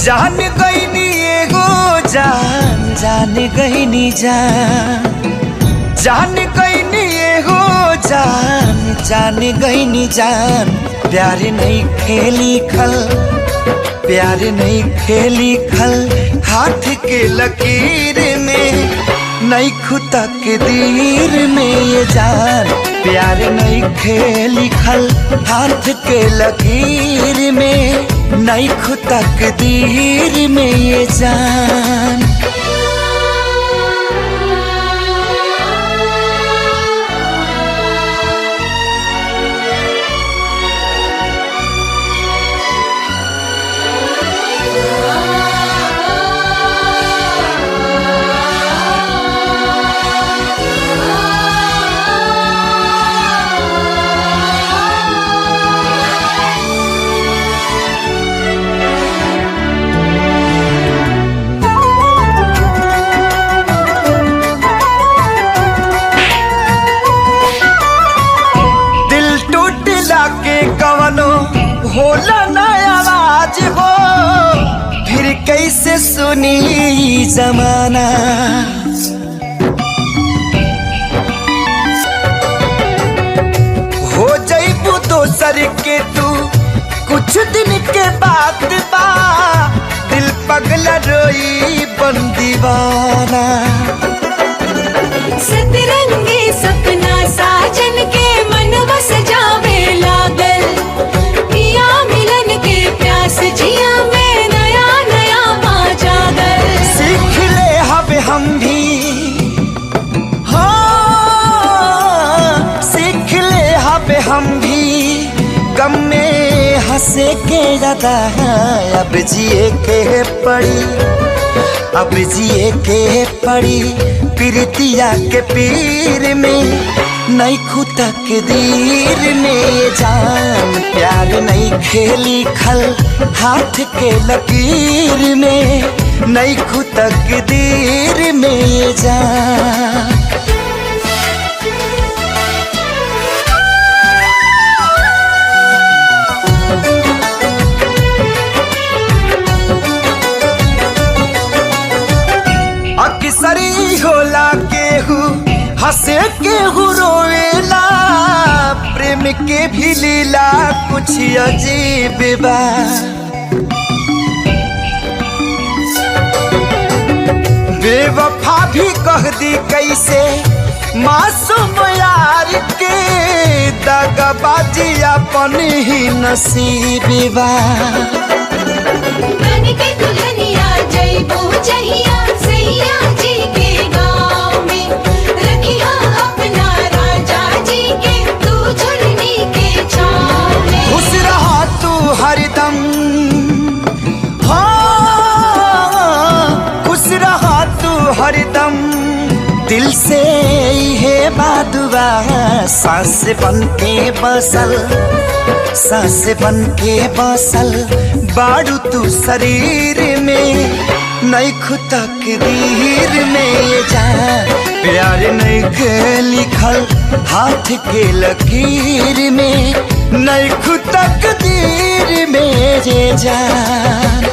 जान गईनी एगो जान जान गईनी जान गईनी एगो जान जान गईनी जान। प्यार नहीं खेली खल प्यार नहीं खेली खल हाथ के लकीर में नहीं खुदा के दीर में ये जान। प्यार नहीं खेली खल हाथ के लकीर में नहीं खुदा के दीर में ये जान। होला ना आवाज हो फिर कैसे सुनी जमाना। हो जाइबू दोसर के तू कुछ दिन के बाद बा दिल पगला रोई बन दीवाना। सतरंगी सपना साजन के मन बस जावे लागल पिया मिलन के प्यास जिया में नया नया पा जागल। सीख ले हब हम भी सीख ले हब हम भी गम में हंसे के ज्यादा अब जिए के पड़ी अब जिए के पड़ी प्रीतिया के पीर में नहीं खुदा के दीर में जान। प्यार नहीं खेली खल हाथ के लकीर में नहीं खुदा के दीर में जान। अक्सरी होला केहू हंसे केहू रोएला प्रेम के भी लीला कुछ अजीब बा। बेवफा भी कह दी कैसे मासूम यार के दगाबाजी अपन ही नसीब बा। बन के दुल्हनिया जइबू जहिया सैया जी के गाँव में रखिया अपना राजा जी के तू झुलनी के छाँव में। खुश रहा तू हरदम खुश रहा तू हरदम दिल से ये बादुआ सांस बन के बसल सांस बन के बसल बाड़ू तू शरीर में नहीं खुदा के दीर में ये जान। प्यार नहीं के लिखल हाथ के लकीर में नहीं खुदा के दीर में ये जान।